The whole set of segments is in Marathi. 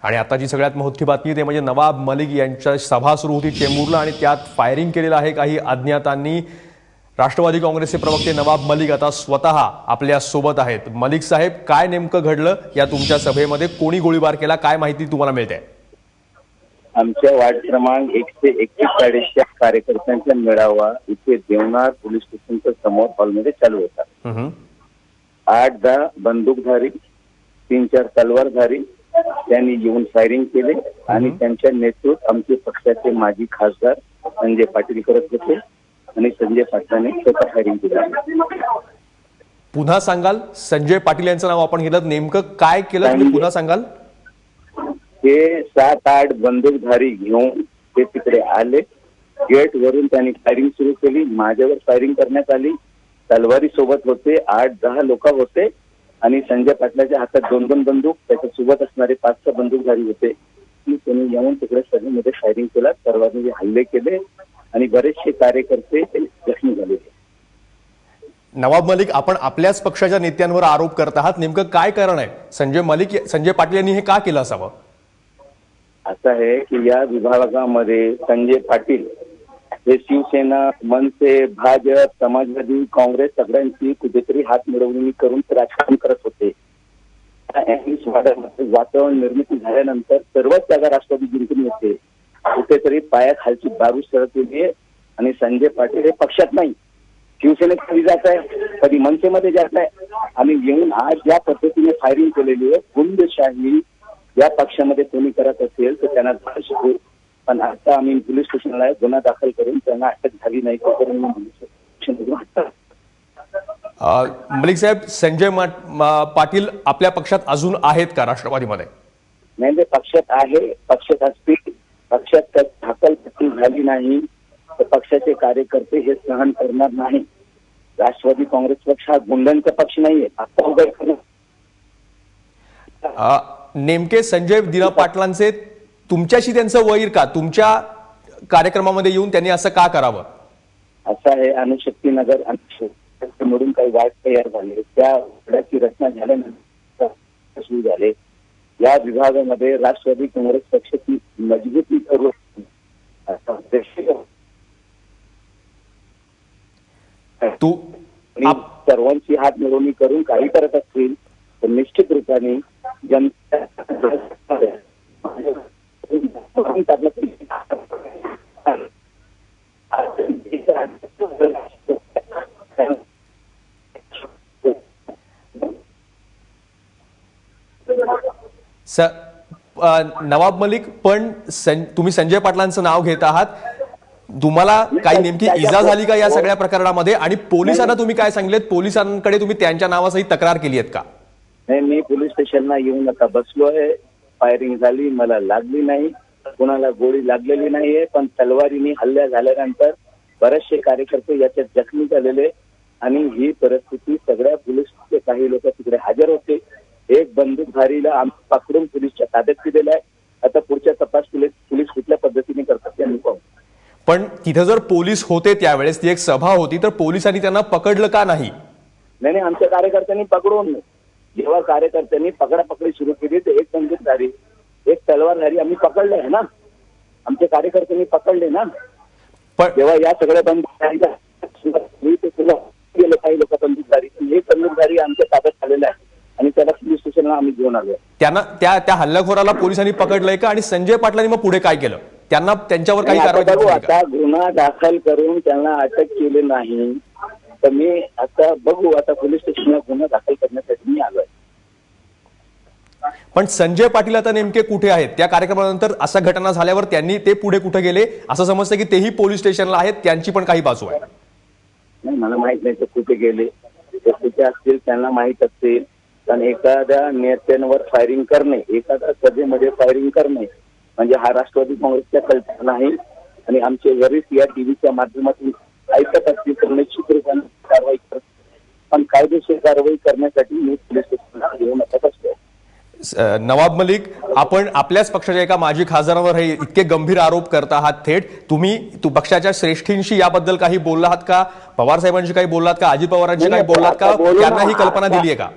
आणि आता जी सगळ्यात मोठी बातमी ते म्हणजे नवाब मलिक यांच्या सभा सुरू होती चेंबूरला आणि त्यात फायरिंग केलेलं आहे काही अज्ञातांनी। राष्ट्रवादी काँग्रेसचे प्रवक्ते नवाब मलिक आता स्वतः आपल्या सोबत आहेत। मलिक साहेब, काय नेमकं घडलं या तुमच्या सभेमध्ये? कोणी गोळीबार केला, काय माहिती तुम्हाला मिळते? आमच्या वार्ड क्रमांक 141 कार्यकर्त्यांचा मेळावा इथे देवनार पोलीस स्टेशनच्या समोर हॉलमध्ये चालू होता। 8-10 बंदूकधारी, 3-4 तलवारधारी त्यांनी येऊन फायरिंग केले आणि त्यांच्या नेतृत्व आमचे पक्षाचे माजी खासदार संजय पाटील करत होते आणि संजय पाटलांनी स्वतः फायरिंग केली। पुन्हा सांगाल? संजय पाटील यांचं नाव आपण घेतलं, नेमकं काय केलं तुम्ही पुन्हा सांगाल? हे 7-8 बंदूकधारी घेऊन ते तिकडे आले, गेट वरून त्यांनी फायरिंग सुरू केली, माझ्यावर फायरिंग करण्यात आली। तलवारी सोबत होते, 8-10 लोक होते आणि संजय पाटलाच्या हातात 2-2 बंदूक, त्याच्या सोबत असणारे 5-6 बंदूकधारी होते। त्यांनी येऊन तिकडे सभेमध्ये फायरिंग केला, सर्वांनी हल्ले केले आणि बरेचसे कार्यकर्ते जखमी झाले। नवाब मलिक, आपण आपल्याच पक्षाच्या नेत्यांवर आरोप करत आहात, नेमकं काय कारण आहे? संजय पाटील यांनी हे का केलं असावं? असं आहे की या विभागामध्ये संजय पाटील हे शिवसेना, मनसे, भाजप, समाजवादी, काँग्रेस सगळ्यांची कुठेतरी हात मिळवणी करून राजकारण करत होते। वातावरण निर्मिती झाल्यानंतर सर्वच जागा राष्ट्रवादी जिंकून येते, कुठेतरी पायाखालची बारू सरकलेली आहे आणि संजय पाटील हे पक्षात नाही, शिवसेनेत कधी जात आहे, कधी मनसेमध्ये जात आहे आणि येऊन आज ज्या पद्धतीने फायरिंग केलेली आहे, गुंडशाही या पक्षामध्ये कोणी करत असेल तर त्यांना शिकू। पण आता आम्ही पोलीस स्टेशनला गुन्हा दाखल करून त्यांना अटक झाली नाही मलिक साहेब, संजय पाटील आपल्या पक्षात अजून आहेत का राष्ट्रवादीमध्ये? नाही, ते पक्षात आहे, पक्षात असतील, पक्षात ढकलपट्टी झाली नाही तर पक्षाचे कार्यकर्ते हे सहन करणार नाही। राष्ट्रवादी काँग्रेस पक्ष हा गुंडांचा पक्ष नाहीये। आता उभं नेमके संजय दिना पाटलांचे तुमच्याशी त्यांचं वैर का? तुमच्या कार्यक्रमामध्ये येऊन त्यांनी असं का करावं? असं आहे, अणुशक्तीनगर मिळून काही वाद तयार झाले, त्या वादाची रचना झाल्यानंतर सुरू झाले। या विभागामध्ये राष्ट्रवादी काँग्रेस पक्षाची मजबूती करून सर्वांची हात मिळवणी करून काही करत असतील तर निश्चित रूपाने जनता नवाब मलिक, पण तुम्ही संजय पाटलांचं नाव घेत आहात, तुम्हाला काही नेमकी इजा झाली का या सगळ्या प्रकरणामध्ये? आणि पोलिसांना तुम्ही काय सांगितलेत? पोलिसांकडे तुम्ही त्यांच्या नावासही तक्रार केली आहेत का? नाही, मी पोलीस स्टेशनला येऊन आता बसलो आहे, फायरिंग झाली, मला लागली नाही, कुणाला गोळी लागलेली नाहीये, पण तलवारीने हल्ला झाल्यानंतर बरेचसे कार्यकर्ते याच्यात जखमी झालेले आणि ही परिस्थिती सगळ्या पोलीसचे काही लोक तिकडे हजर होते। एक बंदूकधारीला आम्ही पकडून पोलीसच्या ताब्यात दिलेला आहे। आता पुढच्या तपास पोलीस कुठल्या पद्धतीने करतात त्यांनी पाहू। पण तिथे जर पोलीस होते त्यावेळेस, ती एक सभा होती, तर पोलिसांनी त्यांना पकडलं का नाही? नाही, आमच्या कार्यकर्त्यांनी पकडून, जेव्हा कार्यकर्त्यांनी पकडापकडी सुरू केली तर एक बंदूकधारी, एक तलवारधारी आम्ही पकडले आहे ना, आमच्या कार्यकर्त्यांनी पकडले ना। पण जेव्हा या सगळ्या बंदूकधारीला काही लोक बंदूकधारी, एक बंदूकधारी आमच्या ताब्यात आलेला आहे आणि त्याला पोलीस स्टेशनला आम्ही घेऊन आलो। त्यांना त्या हल्लेखोराला पोलिसांनी पकडलंय का? आणि संजय पाटलांनी मग पुढे काय केलं? त्यांच्यावर काही कारवाई? आता गुन्हा दाखल करून त्यांना अटक केली नाही तर मी आता बघू, आता पोलीस स्टेशनला गुन्हा दाखल करण्यासाठी मी आलोय। पण संजय पाटील आता नेमके कुठे आहेत? त्या कार्यक्रमानंतर अशा घटना झाल्यावर ते पुढे कुठे गेले? असं समजतं की तेही पोलीस स्टेशनला आहेत, त्यांची पण काही बाजू आहे। नाही, मला माहित नाही ते कुठे गेले, ते कुठे असतील त्यांना माहित असतील। पण एखाद्या नेत्यांवर फायरिंग करणे, एखाद्या सभेमध्ये फायरिंग करणे म्हणजे हा राष्ट्रवादी काँग्रेसच्या कल्पना नाही आणि आमचे वरिष्ठ या टीव्हीच्या माध्यमातून ऐकत असतील तर निश्चित रूपाने कारवाई करत, पण कायदेशीर कारवाई करण्यासाठी मी पोलीस स्टेशनला घेऊन येत असतो। नवाब मलिक, आपण आपल्याच पक्षाच्या एका माजी खासदारावर हे इतके गंभीर आरोप करत आहात थेट, तुम्ही पक्षाच्या श्रेष्ठींशी याबद्दल काही बोलला आहात का? पवार साहेबांशी काही बोललात का? अजित पवारांशी काही बोललात का? त्यांना ही कल्पना दिली आहे का?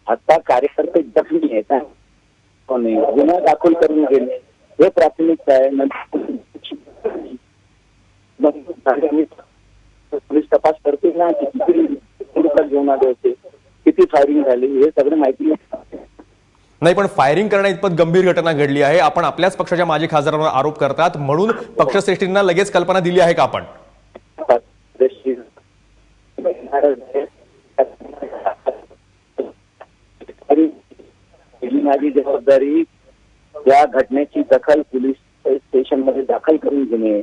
आता कार्यकर्ते जखमी आहेत, होणे, गुन्हा दाखल करून घेणे हे प्राथमिकता आहे. पोलीस तपास करतील ना, किती लोक घेऊन आले होते, किती फायरिंग झाली, हे सगळं माहिती नाही, पण फायरिंग करण्या इतपत गंभीर घटना घडली आहे. आपण आपल्याच पक्षाच्या माजी खासदारांवर आरोप करतात म्हणून पक्षश्रेष्ठींना लगेच कल्पना दिली आहे का आपण? माझी जबाबदारी त्या घटनेची दखल पोलीस स्टेशनमध्ये दाखल करून घेणे.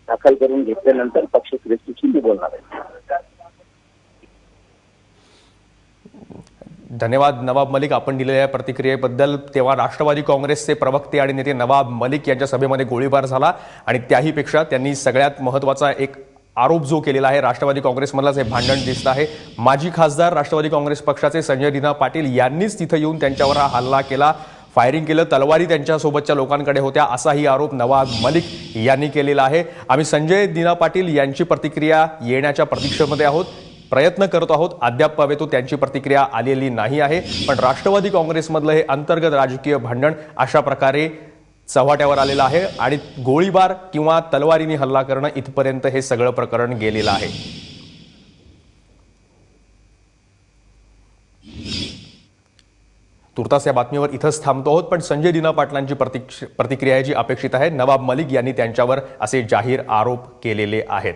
दाखल करून घेतल्यानंतर पक्षश्रेष्ठीशी मी बोलणार आहे. धन्यवाद नवाब मलिक, आपण दिलेल्या प्रतिक्रियेबद्दल. तेव्हा राष्ट्रवादी काँग्रेसचे प्रवक्ते आणि नेते नवाब मलिक यांच्या सभेमध्ये गोळीबार झाला आणि त्याहीपेक्षा त्यांनी सगळ्यात महत्त्वाचा एक आरोप जो केलेला आहे, राष्ट्रवादी काँग्रेसमधलाच हे भांडण दिसतं आहे. माजी खासदार राष्ट्रवादी काँग्रेस पक्षाचे संजय दिना पाटील यांनीच तिथं येऊन त्यांच्यावर हा हल्ला केला, फायरिंग केलं, तलवारी त्यांच्यासोबतच्या लोकांकडे होत्या, असाही आरोप नवाब मलिक यांनी केलेला आहे. आम्ही संजय दिना पाटील यांची प्रतिक्रिया येण्याच्या प्रतीक्षेमध्ये आहोत, प्रयत्न करत आहोत. अद्याप तो त्यांची प्रतिक्रिया आलेली नाही आहे. पण राष्ट्रवादी काँग्रेसमधलं हे अंतर्गत राजकीय भांडण अशा प्रकारे चव्हाट्यावर आलेलं आहे आणि गोळीबार किंवा तलवारीने हल्ला करणं इथपर्यंत हे सगळं प्रकरण गेलेलं आहे. तुर्तास या बातमीवर इथंच थांबतो आहोत, पण संजय दिना पाटलांची प्रतिक्रिया जी अपेक्षित आहे. नवाब मलिक यांनी त्यांच्यावर असे जाहीर आरोप केलेले आहेत.